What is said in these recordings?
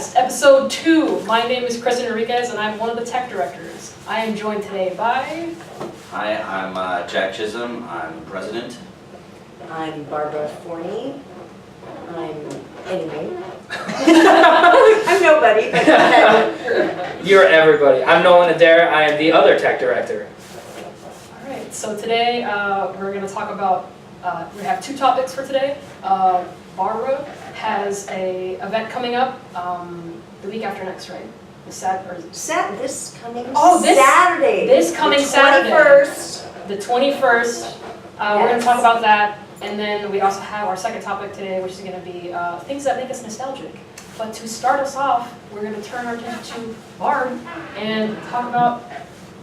Podcast, Episode 2. My name is Kristen Enriquez, and I'm one of the tech directors. I am joined today by... Hi, I'm Jack Chisholm. I'm the president. I'm Barb Forney. Anyway. I'm nobody. You're everybody. I'm Nolan Adair. I am the other tech director. All right, so today we're going to talk about, we have two topics for today. Barbara has a event coming up the week after next, right? This coming Saturday. This coming the 21st. Saturday. The 21st. We're going to talk about that. And then we also have our second topic today, which is going to be things that make us nostalgic. But to start us off, we're going to turn our attention to Barb and talk about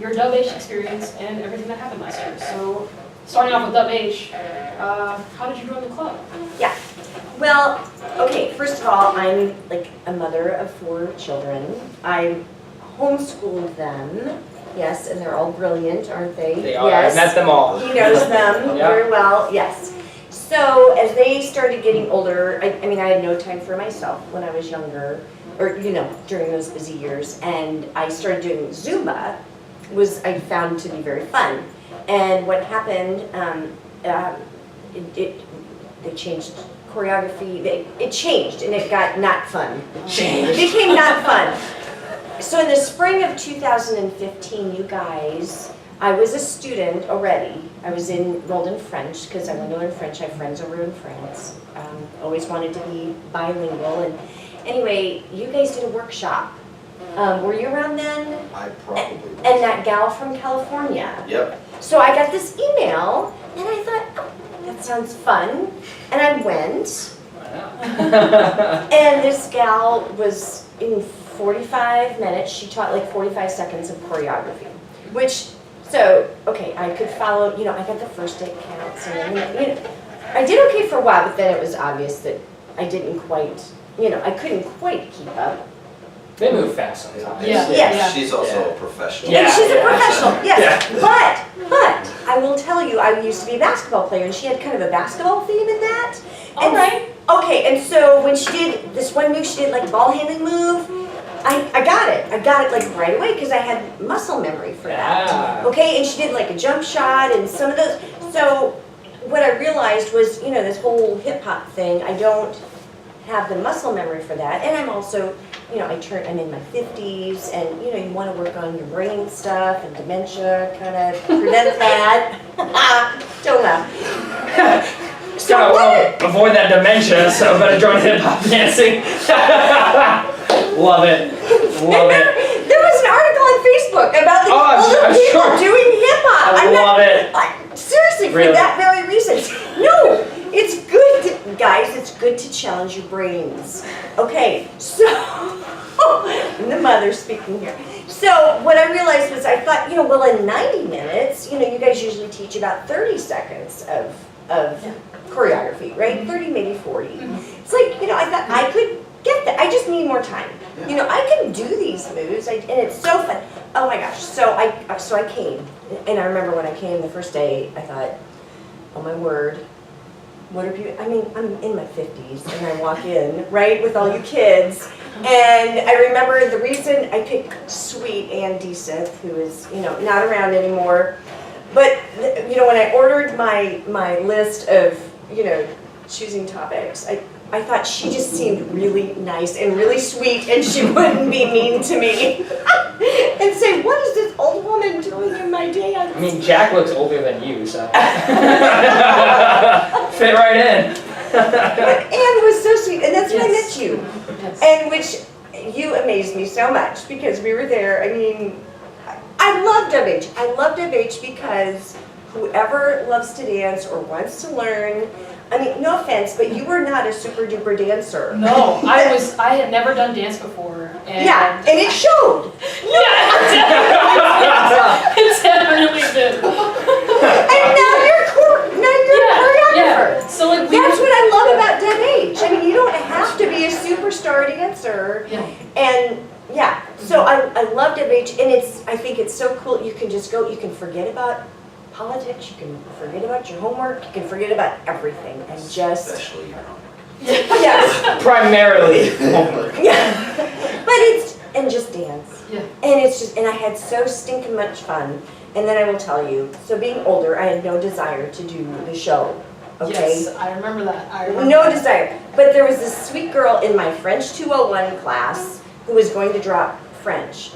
your DubH experience and everything that happened last year. So, starting off with DubH, how did you join the club? Yeah. Well, okay, first of all, I'm like a mother of 4 children. I homeschooled them. Yes, and they're all brilliant, aren't they? They are. Yes. I met them all. He knows them very well, yes. So as they started getting older, I mean, I had no time for myself when I was younger, or, during those busy years. And I started doing Zumba, I found to be very fun. And what happened, they changed choreography. It changed, and it got not fun. It became not fun. So in the spring of 2015, you guys, I was a student already. I was enrolled in French because I want to learn French. I have friends over in France. Always wanted to be bilingual. And anyway, you guys did a workshop. Were you around then? I probably was. And that gal from California. Yep. So I got this email, and I thought, oh, that sounds fun. And I went. And this gal was in 45 minutes. She taught like 45 seconds of choreography, I could follow, I got the first day counts, and I did okay for a while, but then it was obvious that I didn't quite, I couldn't quite keep up. They move fast sometimes. Yeah. Yes. She's also a professional. And she's a professional, yes. Yeah. But I will tell you, I used to be a basketball player, and she had kind of a basketball theme in that. All right. Okay, and so when she did this one move, she did like ball handling move. I got it. I got it like right away because I had muscle memory for that. Yeah. Okay, and she did like a jump shot and some of those. So what I realized was, this whole hip hop thing, I don't have the muscle memory for that. And I'm also, I'm in my 50s, and you want to work on your brain stuff and dementia, kind of prevent that. Don't laugh. So avoid that dementia, so I'm gonna join hip hop dancing. Love it. There was an article on Facebook about the older people doing hip hop. I love it. Seriously, for that very reason. No, it's good, guys. It's good to challenge your brains. Okay, so I'm the mother speaking here. So what I realized was I thought, in 90 minutes, you guys usually teach about 30 seconds of choreography, right? 30, maybe 40. It's like, I thought I could get that. I just need more time. I can do these moves, and it's so fun. Oh my gosh! So I came, and I remember when I came the first day, I thought, oh my word, what are people? I mean, I'm in my 50s, and I walk in right with all you kids, and I remember the reason I picked sweet Ann Deeseth, who is not around anymore, but when I ordered my list of choosing topics, I thought she just seemed really nice and really sweet, and she wouldn't be mean to me and say, what is this old woman doing in my dance? I mean, Jack looks older than you, so fit right in. But Anne was so sweet, and that's when I met you, Yes. and which you amazed me so much because we were there. I mean, I love DubH. I love DubH because whoever loves to dance or wants to learn, I mean, no offense, but you were not a super duper dancer. No, I had never done dance before. And and it showed. It definitely did. And now you're a choreographer. Yeah. So like That's what I love about DubH. I mean, you don't have to be a superstar dancer. Yeah. And so I love DubH, and I think it's so cool. You can just go. You can forget about politics. You can forget about your homework. You can forget about everything, and just Especially your homework. Yes. Primarily homework. Yeah. But and just dance. Yeah. And I had so stinking much fun. And then I will tell you, so being older, I had no desire to do the show. Okay? Yes, I remember that. I remember No that. desire. But there was this sweet girl in my French 201 class who was going to drop French.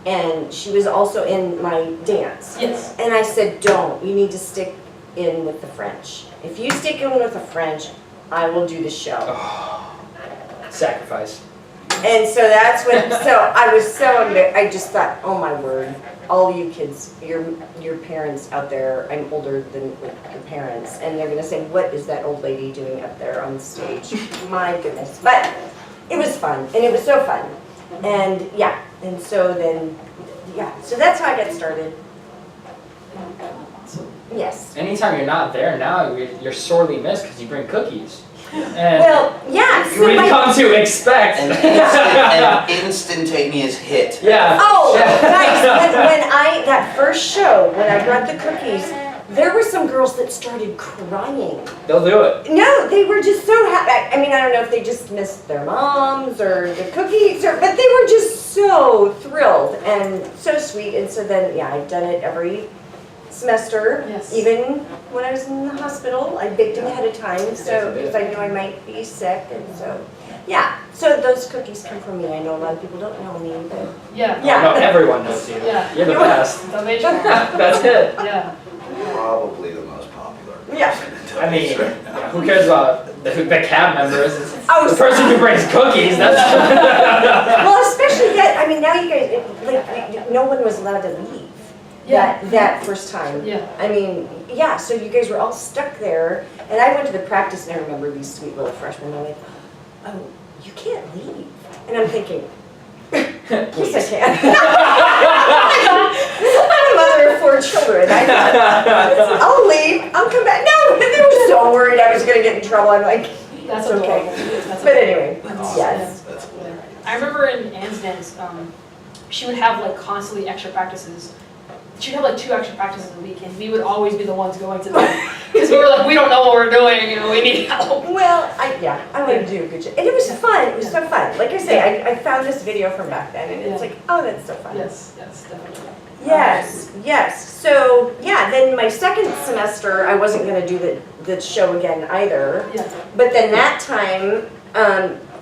And she was also in my dance. Yes. And I said, don't. You need to stick in with the French. If you stick in with the French, I will do the show. Sacrifice. And so that's when, so I was so, I just thought, oh my word, all you kids, your parents out there, I'm older than your parents, and they're gonna say, what is that old lady doing up there on the stage? My goodness. But it was fun, and it was so fun. And yeah, and so then, yeah, so that's how I got started. Awesome. Yes. Anytime you're not there now, you're sorely missed because you bring cookies. And Well, yeah, so we've my, come to expect. An instantaneous hit. Yeah. oh, nice, when that first show, when I brought the cookies, there were some girls that started crying. They'll do it. No, they were just so happy. I mean, I don't know if they just missed their moms or the cookies, but they were just so thrilled and so sweet. And so then, yeah, I've done it every semester. Yes. Even when I was in the hospital, I baked them ahead of time, so because I knew I might be sick, and so yeah. So those cookies come from me. I know a lot of people don't know me, but Yeah. Yeah. No, everyone knows you. Yeah. You're the best. Salvation. That's it. Yeah. Probably the most popular. Yeah. I mean, who cares about the cab members? It's Oh, the person who brings cookies. That's. well, especially that. I mean, now you guys, like, no one was allowed to leave. Yeah. That first time. Yeah. I mean, yeah, so you guys were all stuck there, and I went to the practice, and I remember these sweet little freshmen, they're like, oh, you can't leave. And I'm thinking, yes, I can. I'm a mother of 4 children. I thought, I'll leave, I'll come back. No, they were so worried I was gonna get in trouble. I'm like, That's it's okay. adorable. That's But adorable. anyway, That's yes. That's cool. I remember in Anne's dance, she would have like constantly extra practices. She'd have like 2 extra practices a week, and we would always be the ones going to them because we were like, we don't know what we're doing, we need help. Well, I want to do a good job. And it was fun, it was so fun. Like I say, I found this video from back then, and it's Yeah. like, oh, that's so fun. Yes, definitely. Yes, yes. So, yeah, then my second semester, I wasn't going to do the show again either. Yeah. But then that time,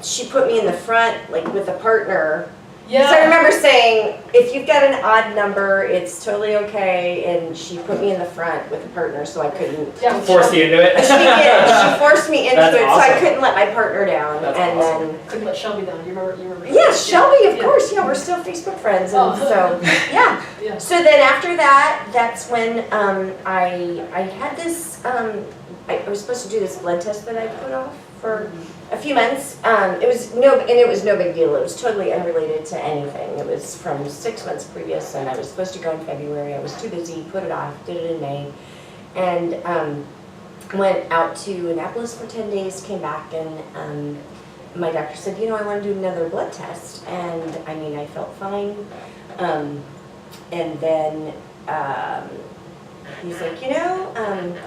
she put me in the front, like with a partner. Yeah. So I remember saying, if you've got an odd number, it's totally okay. And she put me in the front with a partner, so I couldn't. Yeah. Forced you into it. She did. She forced me into That's it, so I awesome. couldn't let my partner down. That's and awesome. then. Couldn't let Shelby down. You remember? Yes, Shelby, of Yeah. course. Yeah, we're still Facebook friends, and Oh. so yeah. Yeah. So then after that, that's when I had this. I was supposed to do this blood test that I put off for a few months. It was no big deal. It was totally unrelated to anything. It was from 6 months previous, and I was supposed to go in February. I was too busy, put it off, did it in May, and went out to Annapolis for 10 days. Came back, and my doctor said, I want to do another blood test, and I mean, I felt fine, and then he's like,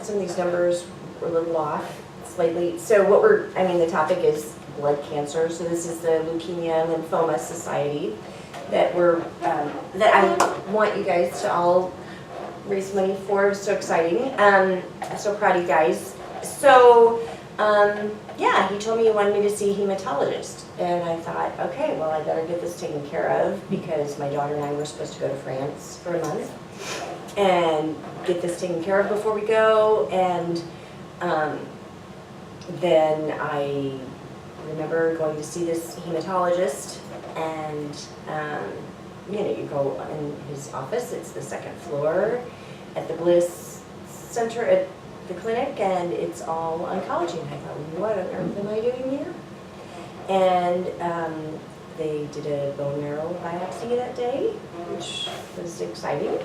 some of these numbers were a little off. Slightly. So the topic is blood cancer. So this is the Leukemia and Lymphoma Society that that I want you guys to all raise money for. It was so exciting. I'm so proud of you guys. So, he told me he wanted me to see a hematologist. And I thought, okay, well, I better get this taken care of because my daughter and I were supposed to go to France for a month and get this taken care of before we go. And then I remember going to see this hematologist, and you go in his office. It's the 2nd floor at the Bliss Center at the clinic, and it's all oncology. And I thought, what on earth am I doing here? And they did a bone marrow biopsy that day, which was exciting.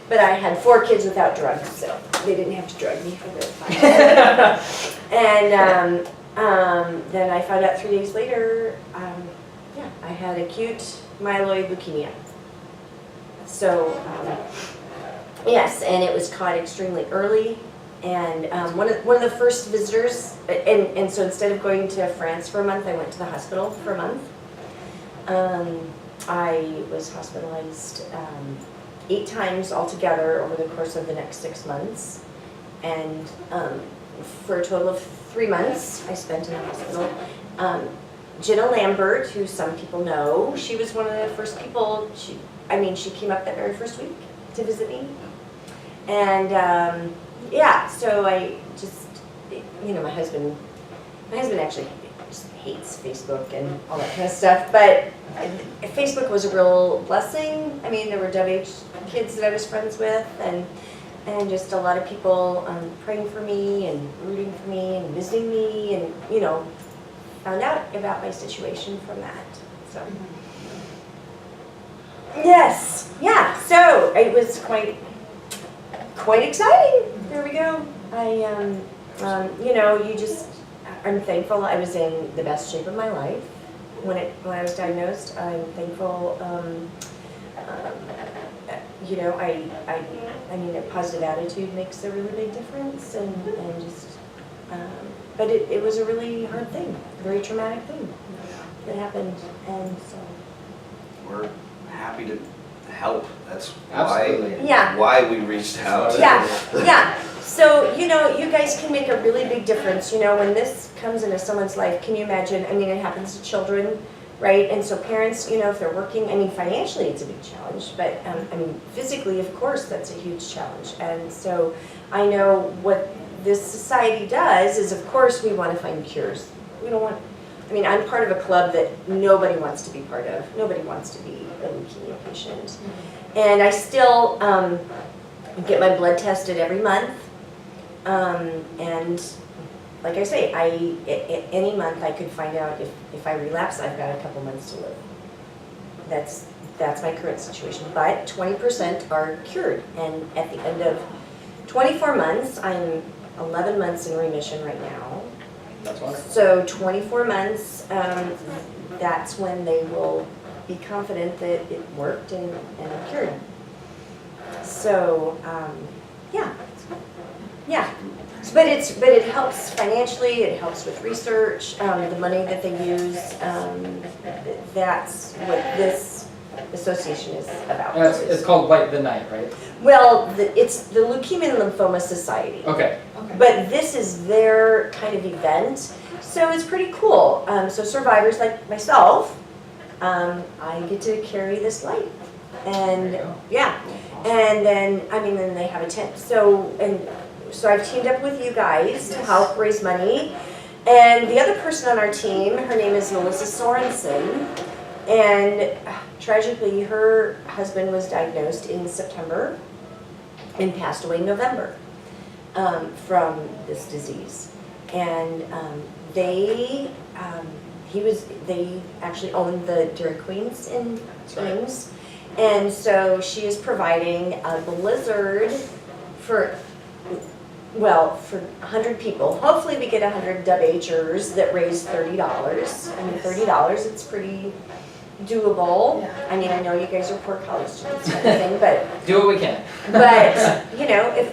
But I had 4 kids without drugs, so they didn't have to drug me for the 5. And then I found out 3 days later, I had acute myeloid leukemia. So, yes, and it was caught extremely early, And one of the first visitors, and so instead of going to France for a month, I went to the hospital for a month. I was hospitalized 8 times altogether over the course of the next 6 months. And for a total of 3 months, I spent in the hospital. Jenna Lambert, who some people know, she was one of the first people, she came up that very first week to visit me. And yeah, so I just, my husband actually just hates Facebook and all that kind of stuff, but Facebook was a real blessing. I mean, there were DubH kids that I was friends with, and just a lot of people praying for me and rooting for me and visiting me, and found out about my situation from that. So yes, yeah. So it was quite exciting. There we go. I'm thankful. I was in the best shape of my life when I was diagnosed. I'm thankful. I mean, a positive attitude makes a really big difference, and just. But it was a really hard thing, a very traumatic thing that happened, and so. We're happy to help. That's Absolutely. why we reached out. Yeah. So, you guys can make a really big difference. When this comes into someone's life, can you imagine? I mean, it happens to children, right? And so parents, if they're working, financially it's a big challenge, but physically, of course, that's a huge challenge. And so I know what this society does is, of course, we want to find cures. We don't want, I'm part of a club that nobody wants to be part of. Nobody wants to be a leukemia patient. And I still get my blood tested every month. And like I say, any month I could find out if I relapse, I've got a couple months to live. That's my current situation. But 20% are cured. And at the end of 24 months, I'm 11 months in remission right now. That's wonderful. So 24 months, that's when they will be confident that it worked and cured. So, yeah. But it helps financially. It helps with research. The money that they use. That's what this association is about. It's called Light the Night, right? Well, it's the Leukemia and Lymphoma Society. Okay. But this is their kind of event, so it's pretty cool. So survivors like myself, I get to carry this light, and yeah, and then then they have a tent. So I've teamed up with you guys to help raise money, and the other person on our team, her name is Melissa Sorensen, and tragically her husband was diagnosed in September and passed away in November. From this disease, and they actually own the Dairy Queens in Ames, and so she is providing a blizzard for 100 people. Hopefully we get 100 DubHers that raise $30. $30, it's pretty doable. I know you guys are poor college students kind of thing, but do what we can. But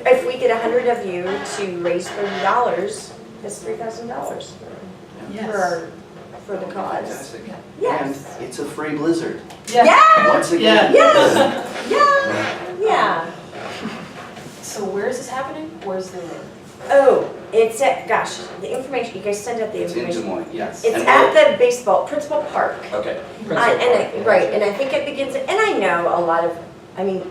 if we get 100 of you to raise $30, that's $3,000 for the cause. Fantastic. Yes. And it's a free blizzard. Yeah. Once again. Yeah. So where is this happening? Where's the? Oh, it's at, the information, you guys send out the It's in Des information. Moines, yes. It's at the Principal Park. Okay. And I think it begins, and I know a lot of, are you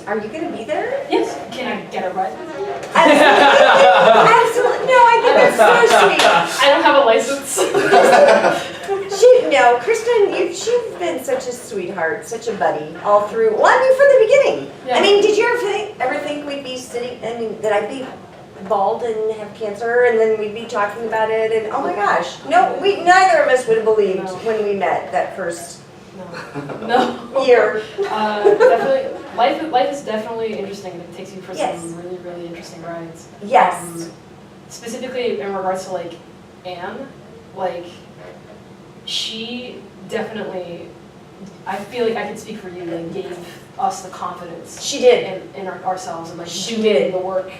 going to be there? Yes. Can I get a ride with you? Absolutely. No, I think that's so sweet. I don't have a license. Kristen, you've been such a sweetheart, such a buddy all through, from the beginning. Yeah. Did you ever think we'd be sitting, that I'd be bald and have cancer, and then we'd be talking about it, and oh my gosh. No, neither of us would have believed when we met that first No. year. Definitely, life is definitely interesting. It takes you for Yes. some really, really interesting rides. Yes. Specifically in regards to Anne, she definitely, I feel like I can speak for you, gave us the confidence. She did. In ourselves, and She doing did. the work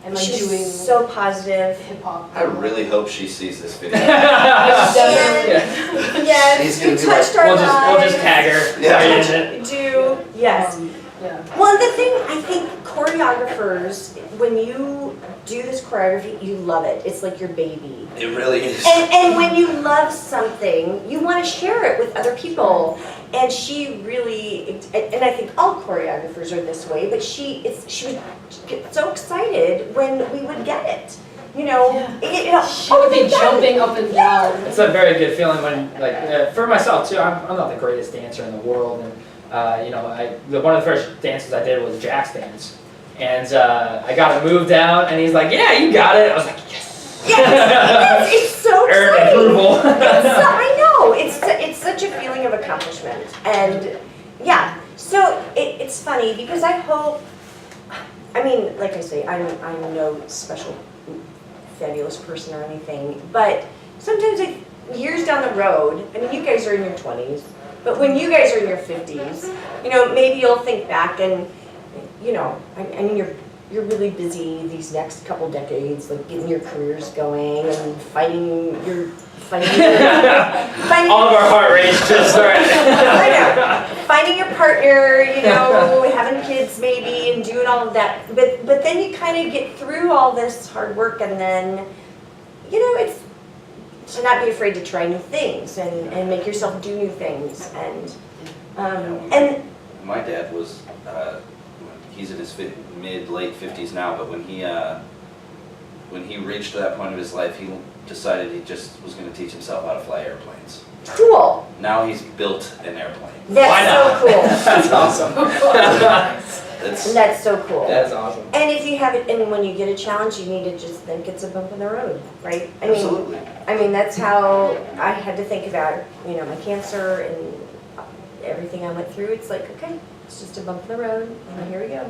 and like She was doing so positive. hip hop. I really hope she sees this video. Yes, She's gonna you be touched like, our We'll lives. just tag her. Yeah. Yes. Yeah. Well, the thing, I think choreographers, when you do this choreography, you love it. It's like your baby. It really is. And when you love something, you want to share it with other people. And she really, and I think all choreographers are this way, but she would get so excited when we would get it. You know, She would be jumping up and down. It's a very good feeling when, like, for myself too. I'm not the greatest dancer in the world, and you know, one of the first dances I did was Jack's dance, and I got a move down, and he's like, "Yeah, you got it." I was like, "Yes!" Yes, it's so Earned exciting. approval. I know, it's such a feeling of accomplishment, and yeah. So it's funny because I hope. I mean, like I say, I'm no special, fabulous person or anything, but sometimes years down the road, I mean, you guys are in your 20s, but when you guys are in your 50s, you know, maybe you'll think back and, you know, I mean, you're really busy these next couple decades, like getting your careers going and fighting All of our heart rates just started. I know. Finding your partner, you know, having kids maybe, and doing all of that. But then you kind of get through all this hard work, and then, you know, it's to not be afraid to try new things and make yourself do new things. And My dad was, he's in his late 50s now, but when he reached that point of his life, he decided he just was going to teach himself how to fly airplanes. cool. Now he's built an airplane. Why That's not? so cool. That's awesome. That's so cool. That's awesome. And if you have it, and when you get a challenge, you need to just think it's a bump in the road, right? Absolutely. I mean, that's how I had to think about, you know, my cancer and everything I went through. It's like, okay, it's just a bump in the road, and here we go.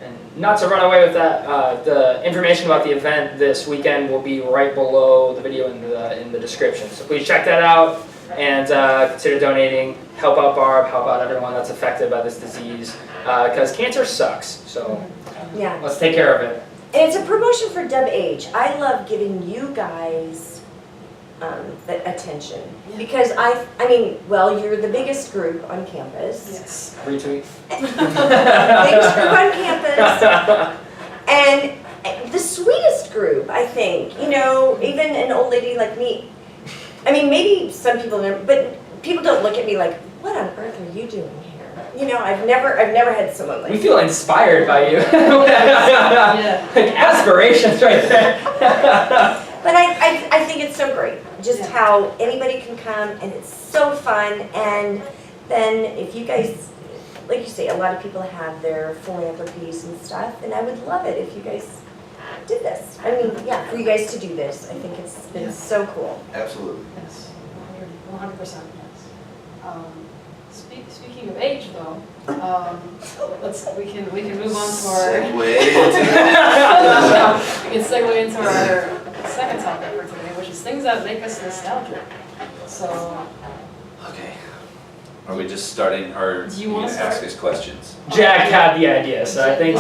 And not to run away with that, the information about the event this weekend will be right below the video in the description. So please check that out and consider donating. Help out Barb, help out everyone that's affected by this disease, because cancer sucks. So Yeah. let's take care of it. And it's a promotion for DubH. I love giving you guys the attention because I mean, well, you're the biggest group on campus. Yes. Retweet. Biggest group on campus. And the sweetest group, I think. You know, even an old lady like me. I mean, maybe some people never, but people don't look at me like, what on earth are you doing here? You know, I've never had someone like We feel inspired by you. Yeah. Like aspirations right there. But I think it's so great, just Yeah. how anybody can come, and it's so fun. And then if you guys, like you say, a lot of people have their philanthropies and stuff, and I would love it if you guys did this. I mean, yeah, for you guys to do this, I think it's been so cool. Absolutely. Yes. 100%. Yes. Speaking of age, though, we can move on to our Segue we can segue into our second topic for today, which is things that make us nostalgic. So, Okay. Are we just starting, or Do you you wanna gonna ask start? us questions? Jack had the idea, so I think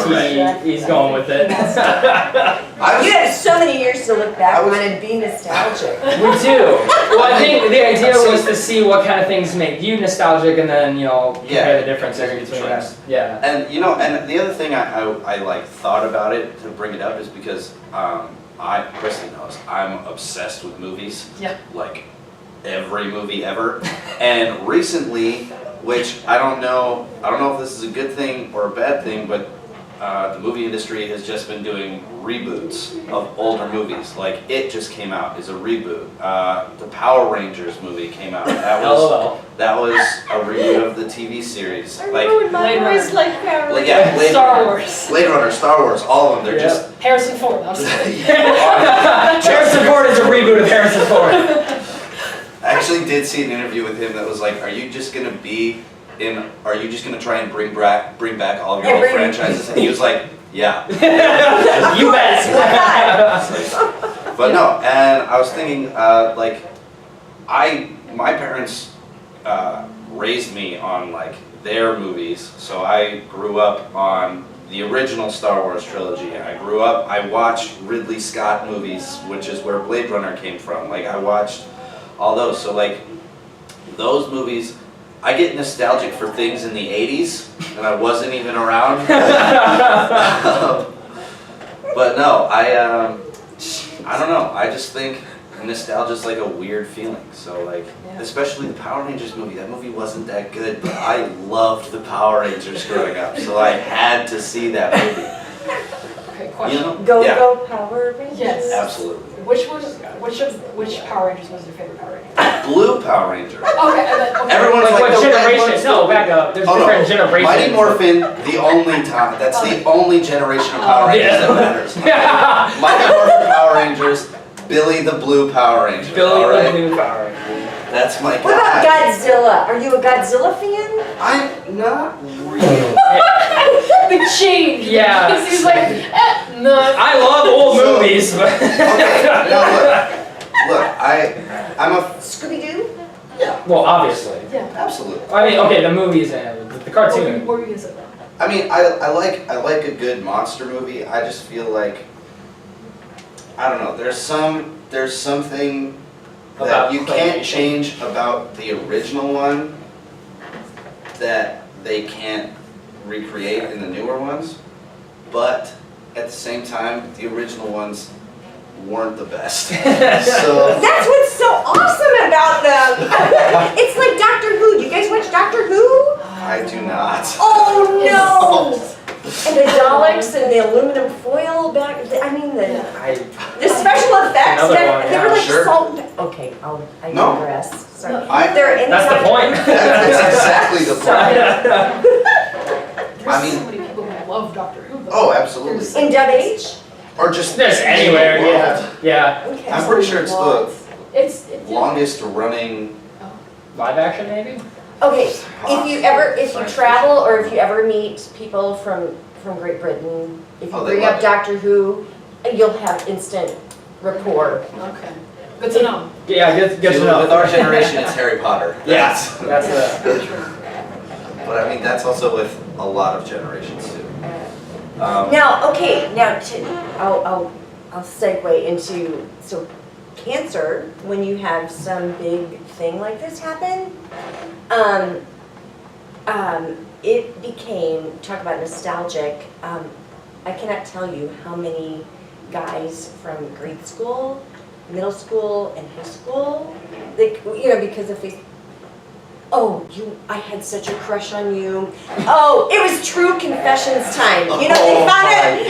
he's going with it. I You was, have so many years to look back I was- on and be nostalgic. We do. Well, I think the idea was to see what kind of things make you nostalgic, and then compare Yeah. the differences between us. Yeah. and and the other thing I like thought about it to bring it up is because Kristen knows I'm obsessed with movies. Yeah. Like every movie ever. And recently, which I don't know if this is a good thing or a bad thing, but the movie industry has just been doing reboots of older movies. Like It just came out is a reboot. The Power Rangers movie came out. That LOL. was a reboot of the TV series. Like my Blade voice like Power Like, yeah, Blade Star Runner. Wars. Blade Runner, Star Wars, all of them. They're Yep. just Harrison Ford. I'm just kidding. Harrison Ford is a reboot of Harrison Ford. I actually did see an interview with him that was like, are you just gonna try and bring back all of your old Every- franchises? And he was like, yeah. You bet. But no, and I was thinking, my parents raised me on like their movies, so I grew up on the original Star Wars trilogy. I grew up, I watched Ridley Scott movies, which is where Blade Runner came from. Like, I watched all those. So, like, those movies, I get nostalgic for things in the 80s, and I wasn't even around. But no, I don't know. I just think nostalgia's like a weird feeling. So, like, especially the Power Rangers movie. That movie wasn't that good, but I loved the Power Rangers growing up, so I had to see that movie. Okay, question. You know? Go Yeah, Go Power Rangers. Yes. absolutely. Which Power Rangers was your favorite Power Ranger? Blue Power Ranger. Okay, okay. Everyone's Like like, what the red generation? one's No, the- back up. There's Oh, no. different generations. Mighty Morphin, the only time. That's the only generation of Power Rangers that matters. Yeah. Mighty Morphin Power Rangers, Billy the Blue Power Ranger. Billy all the right? Blue Power Ranger. That's my What about guy. Godzilla? Are you a Godzilla fan? I'm not really. The change. Yeah. Because he's like, no. I love old So- movies, but Okay, now look, I'm a, Scooby-Doo? well, obviously. Yeah. absolutely. I mean, okay, the movies and the cartoon. What were you gonna say? I mean, I like a good monster movie. I just feel like, I don't know, there's something that About you can't claymation. change about the original one that they can't recreate in the newer ones, but at the same time, the original ones weren't the best. So, That's what's so awesome about them. It's like Doctor Who. Do you guys watch Doctor Who? I do not. Oh no! And the Daleks and the aluminum foil back. I mean the special effects. Another one, They were yeah, like sure. salt. Okay, I No. digress. Sorry. No. If there are any That's the Doctor point. That's exactly the Sorry. There's I mean- so many people who love Doctor Who. though. Oh, absolutely. In DubH? Or just There's anywhere, in the world. yeah. Okay. I'm pretty sure it's the It's longest running. Live action, maybe? Okay, if you travel or if you ever meet people from Great Britain, if you Oh, they bring love up it. Doctor Who, you'll have instant rapport. Okay. Good to know. Yeah, good to know. With our generation, it's Harry Potter. Yeah, that's But I mean, that's also with a lot of generations too. Now I'll segue into, so cancer, when you have some big thing like this happen, it became, talk about nostalgic, I cannot tell you how many guys from grade school, middle school, and high school, because of Facebook, I had such a crush on you. Oh, it was true confessions time. They found it.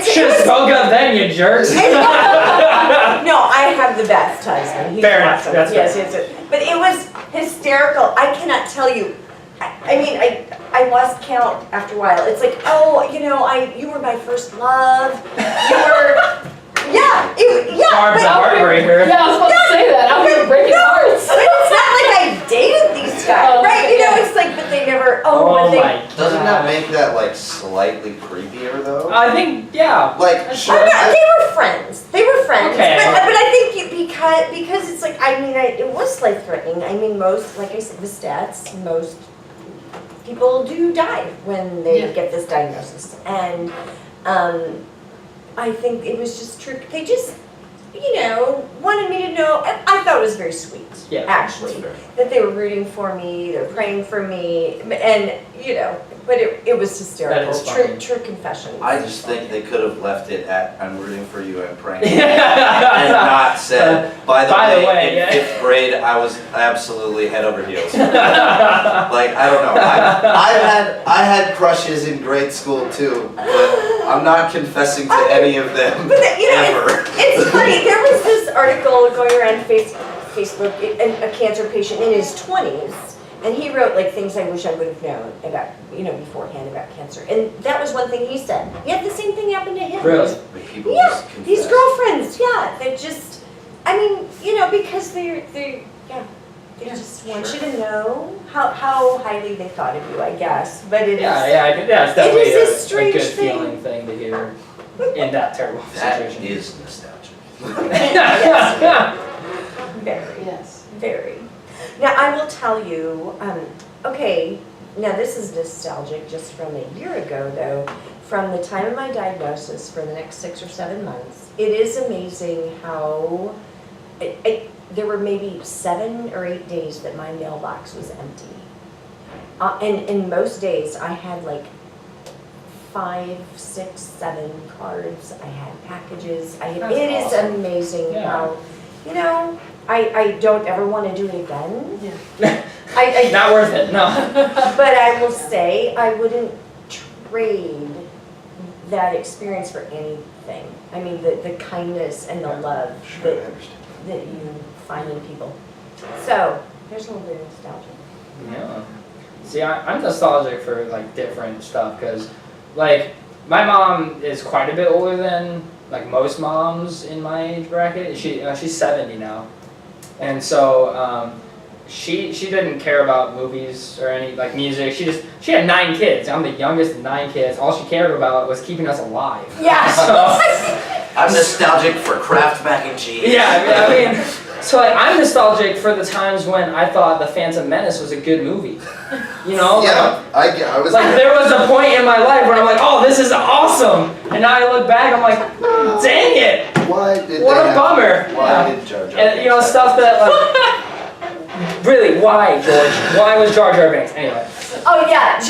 Should have spoke up then, you jerks. No, I have the best husband. He's Fair enough, awesome. that's yes, fair. yes. But it was hysterical. I cannot tell you. I lost count after a while. It's like, you were my first love. You were, Barb's a but- heartbreaker. Yeah, I was about to say that. I was breaking hearts. But it's not like I dated these guys, Oh, right? yeah. It's like, but they never. Oh but they, my Doesn't God. that make that like slightly creepier though? I think, yeah. Like, sure. They were friends. They were friends. Okay. But I think because it's like, it was life threatening. I mean, most, like I said, the stats, most people do die when they Yeah. get this diagnosis. And I think it was just true. They just, wanted me to know. I thought it was very sweet, Yeah, actually, that's that they were rooting for me, they're praying for me, and, but it was hysterical. That is funny. True confessions. I just think they could have left it at "I'm rooting for you, I'm praying," and Yeah. not said, "By the By the way, way, in yeah." 5th grade, I was absolutely head over heels." Like, I don't know. I had crushes in grade school too, but I'm not confessing to any of them But ever. it's funny. There was this article going around Facebook, a cancer patient in his 20s, and he wrote like things I wish I would have known about, beforehand about cancer. And that was one thing he said. He had the same thing happen to him. Really? Like, people Yeah, just confess. these girlfriends. Yeah, they just. Because they just want you to know how highly they thought of you, I guess. But it is. It's definitely is a a strange good thing. feeling thing to hear in that terrible That situation. is nostalgic. Very. Yes. Very. Now, I will tell you, okay, now this is nostalgic just from a year ago though, from the time of my diagnosis for the next 6 or 7 months. It is amazing how, there were maybe 7 or 8 days that my mailbox was empty. And in most days I had like 5, 6, 7 cards, I had packages, That's it is awesome. amazing Yeah. how, you know, I don't ever want to do it again. Yeah. I Not worth it, no. but I will say, I wouldn't trade that experience for anything. I mean, the kindness and the love Sure, I that, understand. that you find in people. So, there's a little bit of nostalgia. Yeah. See, I'm nostalgic for like different stuff because, like, my mom is quite a bit older than like most moms in my age bracket. She's 70 now, and so she didn't care about movies or any like music. She had 9 kids. I'm the youngest of 9 kids. All she cared about was keeping us alive. Yeah. So, I'm nostalgic for Kraft mac and cheese. yeah, I mean, so like, I'm nostalgic for the times when I thought The Phantom Menace was a good movie. You know? Yeah, I was Like there was a point in my life where I'm like, oh, this is awesome, and now I look back, I'm like, dang it, Why did what they a have- bummer. Why Yeah. did Jar Jar And you know Binks stuff that like, really, why, George? Why was Jar Jar Binks? Anyway, Oh, yeah.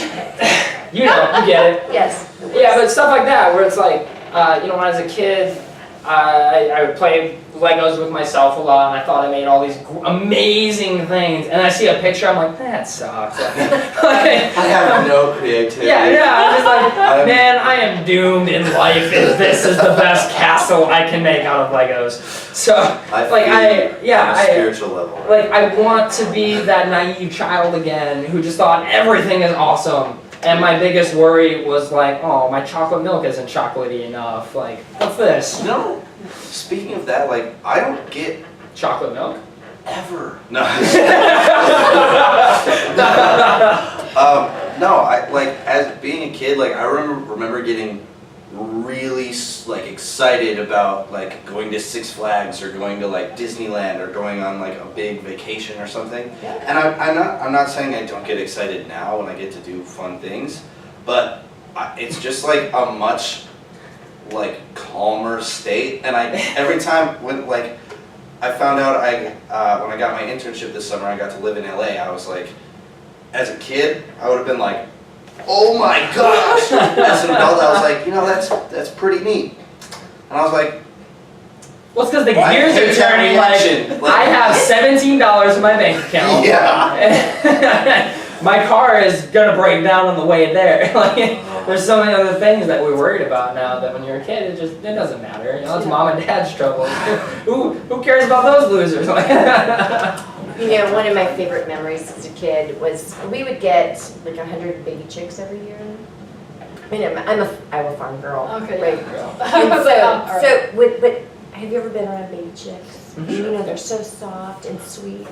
you know, you get it. Yes. Yeah, but stuff like that where it's like, you know, when I was a kid, I would play Legos with myself a lot, and I thought I made all these amazing things, and I see a picture, I'm like, that sucks. I have no creativity. Yeah, I'm just like, man, I am doomed in life if this is the best castle I can make out of Legos. So, I like, feel on a I spiritual level. like, I want to be that naive child again who just thought everything is awesome. And my biggest worry was like, oh, my chocolate milk isn't chocolatey enough. Like, what's this? No. Speaking of that, like, I don't get Chocolate milk? ever. No. No, I like as being a kid, like I remember getting really like excited about like going to Six Flags or going to like Disneyland or going on like a big vacation or something. Yeah. And I'm not saying I don't get excited now when I get to do fun things, but it's just like a much like calmer state. And every time when like I found out when I got my internship this summer, I got to live in LA. I was like, as a kid, I would have been like, oh my gosh! As an adult, I was like, you know, that's pretty neat. And I was like, Well, it's because the I gears hate are that turning. reaction. Like, I have $17 in my bank account. yeah. My car is gonna break down on the way there. Like, there's so many other things that we're worried about now that when you're a kid, it doesn't matter. You know, it's mom and dad's trouble. Who cares about those losers? You know, one of my favorite memories as a kid was we would get like 100 baby chicks every year. I mean, I'm a Iowa farm girl. Okay, Right. yeah. And Alright. but have you ever been around baby chicks? Mhm. You know, they're so soft and sweet.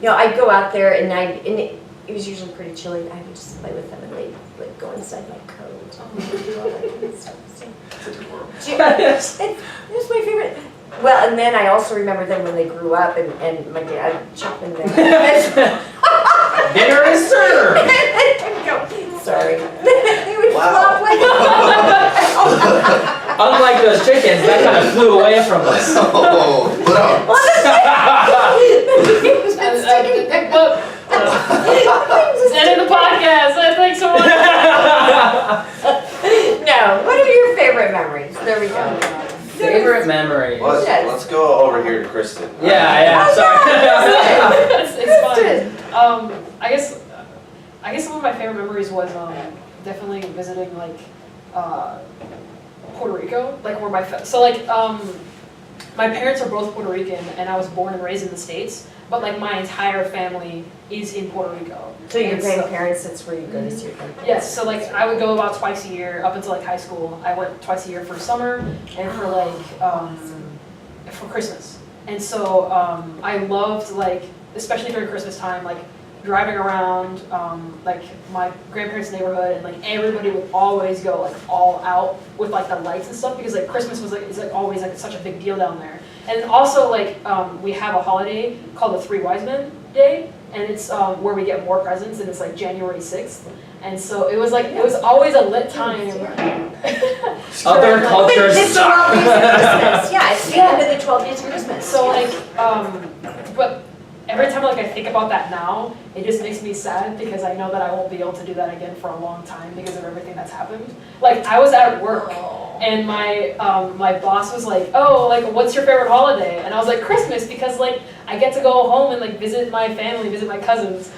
You know, I'd go out there and it was usually pretty chilly. I would just play with them and they would go inside my coat. And do all that kind of stuff. So, it was my favorite. Well, and then I also remember them when they grew up and my dad chopping them. Dinner is served. Sorry. They would Wow. flop like Unlike those chickens, that kind of flew away from us. Oh, what up? End of the podcast. Thanks so much. No, what are your favorite memories? There we go. Favorite memory. Let's go over here to Kristen. Yeah, sorry. It's fine. I guess some of my favorite memories was definitely visiting like Puerto Rico, like where my parents are both Puerto Rican and I was born and raised in the States, but like my entire family is in Puerto Rico. So your And grandparents, that's where you go to see your grandparents? Yes, so like I would go about twice a year up until like high school. I went twice a year for summer and for like for Christmas. And so I loved like, especially during Christmas time, like driving around like my grandparents' neighborhood and like everybody would always go like all out with like the lights and stuff because like Christmas was like, it's like always like such a big deal down there. And also like we have a holiday called the Three Wise Men Day. and it's where we get more presents, and it's like January 6th. And so it was always a lit time. Other cultures It's the 12 days of Christmas. Yeah, it's the end of the 12 days of Christmas. So like, but every time like I think about that now, it just makes me sad because I know that I won't be able to do that again for a long time because of everything that's happened. Like I was at work and my my boss was like, oh, like what's your favorite holiday? And I was like, Christmas, because like I get to go home and like visit my family, visit my cousins.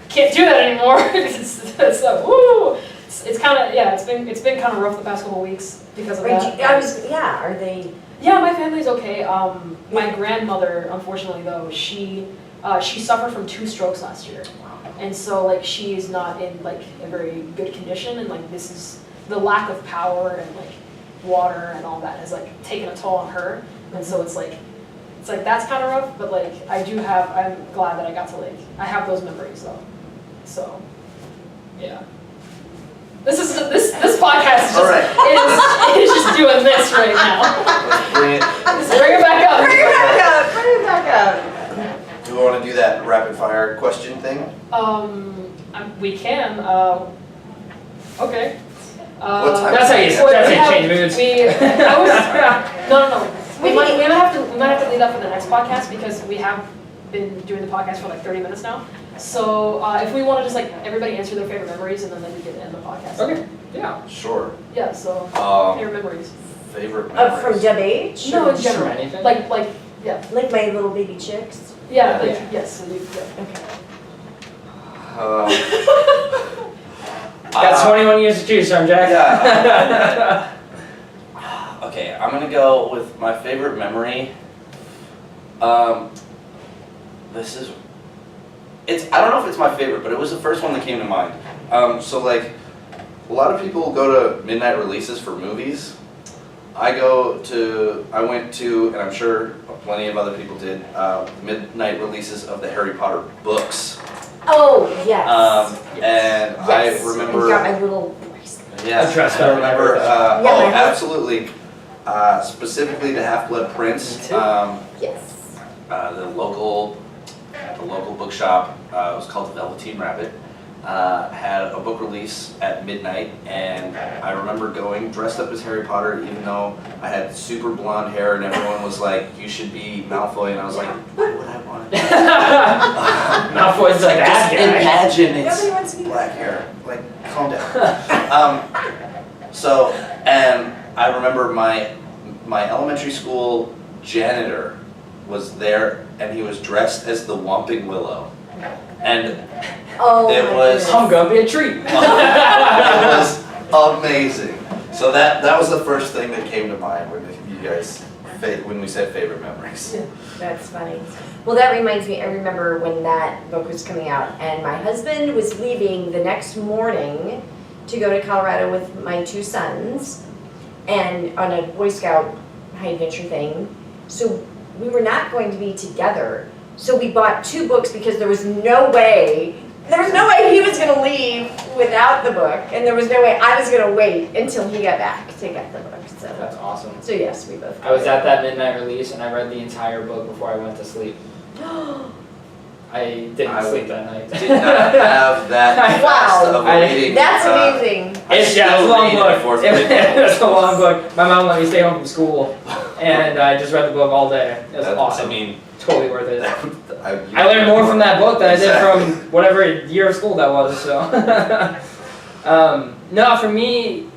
Can't do that anymore. it's like, woo. It's kind of it's been kind of rough the past couple weeks because of that. Are they? Yeah, my family's okay. My grandmother, unfortunately though, she suffered from 2 strokes last year, and so like she's not in like a very good condition, and like this is the lack of power and like water and all that has like taken a toll on her, and so it's like that's kind of rough. But like I'm glad that I got to like I have those memories though, so yeah. This podcast is just doing this right now. Bring it. Just bring it back up. Bring it back up. Do we want to do that rapid fire question thing? We can. Okay. What time? That's how you change moods. No. We might have to leave that for the next podcast because we have been doing the podcast for like 30 minutes now. So if we want to just like everybody answer their favorite memories and then we can end the podcast. Okay. Yeah. Sure. Yeah. So favorite memories. Favorite memories. From DubH? No, in Sure, general. anything. Like yeah. Like my little baby chicks? Yeah. Like Yeah. yes. So yeah. Okay. Got 21 years to choose from, Jack. Yeah. Okay, I'm gonna go with my favorite memory. I don't know if it's my favorite, but it was the first one that came to mind. So like, a lot of people go to midnight releases for movies. I went to, and I'm sure plenty of other people did, midnight releases of the Harry Potter books. Oh, yes. And Yes. I remember. I got my little bracelet. Yes, A dress I remember. Yeah, my husband- Absolutely. Specifically the Half-Blood Prince. Me too. Yes. The local bookshop, it was called the Velveteen Rabbit, had a book release at midnight, and I remember going dressed up as Harry Potter, even though I had super blonde hair, and everyone was like, "You should be Malfoy," and I was like, "Why would I want to?" Malfoy's the bad Just guy. imagine it's Nobody wants to be black hair. Like, calm down. And I remember my elementary school janitor was there, and he was dressed as the Whomping Willow, and Oh, It my was- goodness. I'm gonna be a treat. it was amazing. So that was the first thing that came to mind when we said favorite memories. That's funny. Well, that reminds me, I remember when that book was coming out, and my husband was leaving the next morning to go to Colorado with my 2 sons, and on a Boy Scout high adventure thing. So we were not going to be together. So we bought 2 books because there was no way he was going to leave without the book, and there was no way I was going to wait until he got back to get the book. That's awesome. So yes, we both. I was at that midnight release and I read the entire book before I went to sleep. I didn't sleep that night. Did not have that fast of a reading. That's amazing. It's a still long read book. in 4th grade. It's a long book. My mom let me stay home from school, and I just read the book all day. It was awesome. I mean, Totally worth it. I I learned more from that book than I did Exactly. from whatever year of school that was. So, no, for me,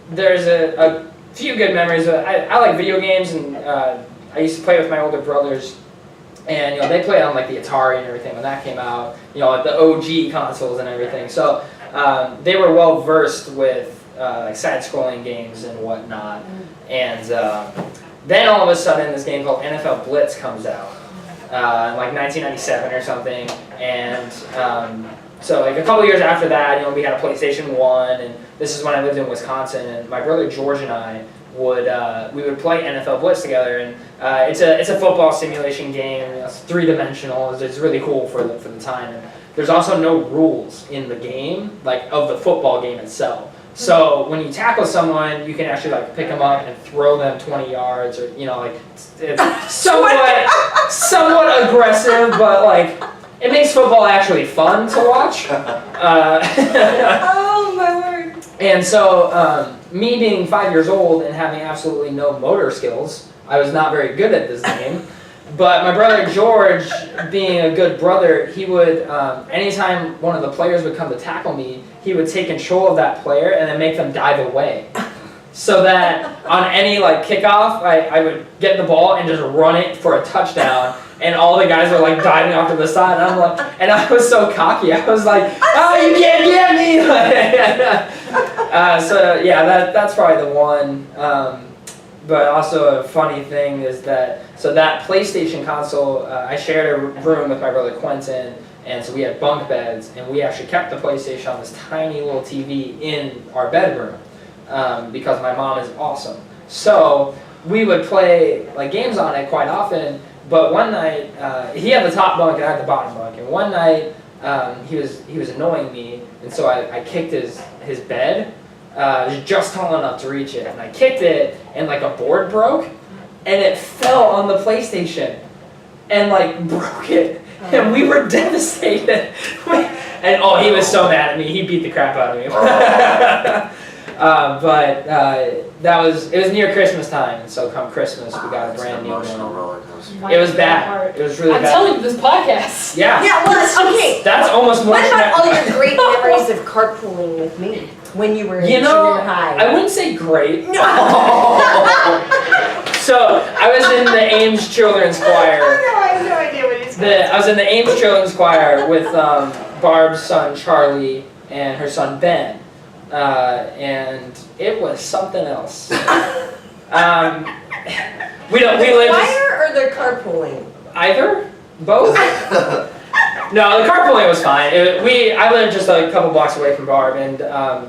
there's a few good memories. I like video games, and I used to play with my older brothers. And they played on like the Atari and everything when that came out. Like the OG consoles and everything. So they were well versed with like side-scrolling games and whatnot. And then all of a sudden, this game called NFL Blitz comes out, in like 1997 or something. And so like a couple years after that, we had a PlayStation 1, and this is when I lived in Wisconsin. And my brother George and I we would play NFL Blitz together, and it's a football simulation game. It's 3-dimensional. It's really cool for the time. And there's also no rules in the game, like of the football game itself. So when you tackle someone, you can actually like pick them up and throw them 20 yards, or like it's somewhat aggressive, but like it makes football actually fun to watch. Oh my word! And so me being 5 years old and having absolutely no motor skills, I was not very good at this game. But my brother George, being a good brother, he would, anytime one of the players would come to tackle me, he would take control of that player and then make them dive away. So that on any like kickoff, I would get the ball and just run it for a touchdown. And all the guys are like diving off to the side. And I'm like, and I was so cocky. I was like, oh, you can't get me. So yeah, that's probably the one. But also a funny thing is that, so that PlayStation console, I shared a room with my brother Quentin, and so we had bunk beds, and we actually kept the PlayStation on this tiny little TV in our bedroom, because my mom is awesome. So we would play like games on it quite often, but one night, he had the top bunk and I had the bottom bunk, and one night he was annoying me, and so I kicked his bed. It was just tall enough to reach it, and I kicked it, and like a board broke, and it fell on the PlayStation, and like broke it, and we were devastated. And he was so mad at me. He beat the crap out of me. But it was near Christmas time, and so come Christmas, we got a brand new emotional one. roller coaster. It was bad. It was really I'm bad. telling you, this podcast. Yeah. Yeah, well, okay. That's almost more. What about all your great memories of carpooling with me when you were in junior high? I wouldn't say great. No. So I was in the Ames Children's Choir. I have no idea what he's I was in the Ames Children's Choir with Barb's son Charlie and her son Ben, and it was something else. We lived choir or the carpooling? either, both. No, the carpooling was fine. I lived just a couple blocks away from Barb, and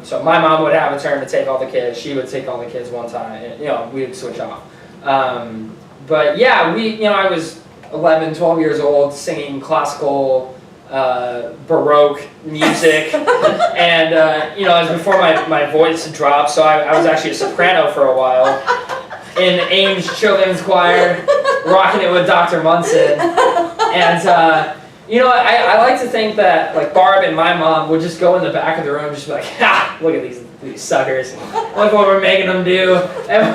so my mom would have a turn to take all the kids. She would take all the kids one time, and we would switch off. But yeah, I was 11, 12 years old, singing classical, Baroque music, and it was before my voice dropped, so I was actually a soprano for a while in Ames Children's Choir, rocking it with Dr. Munson, and I like to think that like Barb and my mom would just go in the back of the room, just be like, ha, look at these suckers, look what we're making them do, and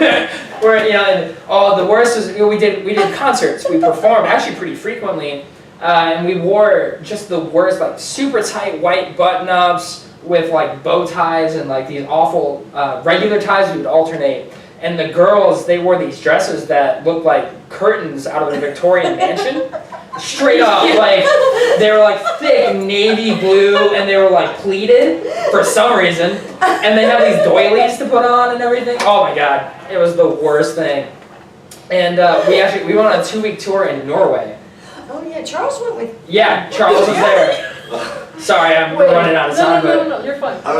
the worst was we did concerts, we performed actually pretty frequently. And we wore just the worst, like super tight white button-ups with like bow ties and like these awful regular ties we would alternate. And the girls, they wore these dresses that looked like curtains out of the Victorian mansion. Straight up, like they were like thick navy blue and they were like pleated for some reason. And they had these doilies to put on and everything. Oh my God, it was the worst thing. And we went on a 2-week tour in Norway. Oh yeah, Charles went with. Yeah, Charles was there. Sorry, I'm running out of time, No, you're fine. How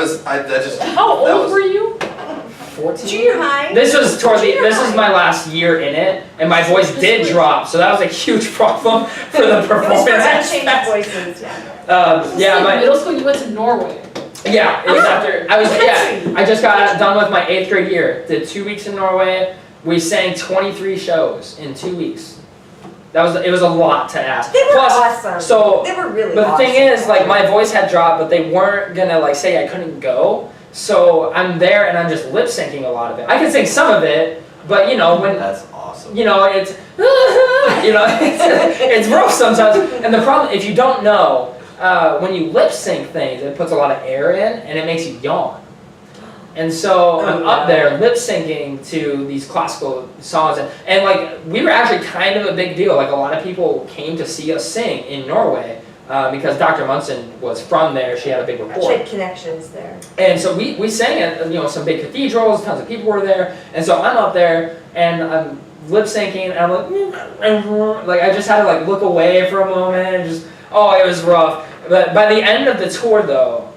How old were you? 14. Junior high. This was my last year in it, and my voice did drop, so that was a huge problem for the performance. Unchanged voices, yeah. Middle school, you went to Norway. Yeah, it was after I just got done with my 8th grade year. Did 2 weeks in Norway. We sang 23 shows in 2 weeks. It was a lot to ask. They were awesome. So, they were really but awesome. the thing is, like, my voice had dropped, but they weren't gonna like say I couldn't go. So I'm there and I'm just lip syncing a lot of it. I can sing some of it, but when That's awesome. it's it's rough sometimes. And the problem, if you don't know, when you lip sync things, it puts a lot of air in and it makes you yawn. And so I'm up there lip syncing to these classical songs, and like we were actually kind of a big deal. Like a lot of people came to see us sing in Norway because Dr. Munson was from there. She had a big She rapport. had connections there. And so we sang at some big cathedrals. Tons of people were there, and so I'm up there and I'm lip syncing, and I'm like I just had to like look away for a moment. And it was rough. But by the end of the tour, though.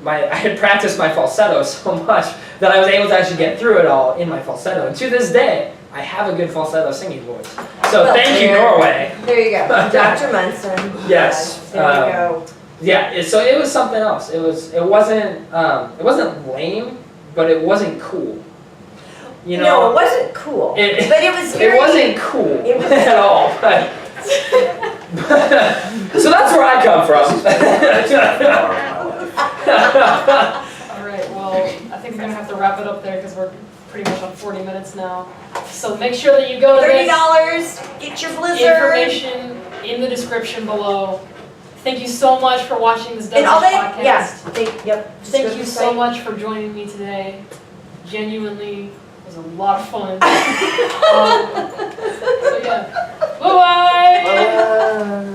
I had practiced my falsetto so much that I was able to actually get through it all in my falsetto. And to this day, I have a good falsetto singing voice. So thank you, Norway. There you go. Dr. Munson. Yes. There you go. Yeah, so it was something else. It wasn't lame, but it wasn't cool. You know, No, it wasn't cool. But it was very. It wasn't cool It was- at all. So that's where I come from. All right, well, I think we're gonna have to wrap it up there because we're pretty much on 40 minutes now. So make sure that you go to this. $30, get your Blizzard. Information in the description below. Thank you so much for watching this And all DubH that, podcast. yeah, yep. just go Thank to you the so site. much for joining me today. Genuinely, it was a lot of fun. So yeah, bye-bye. Bye.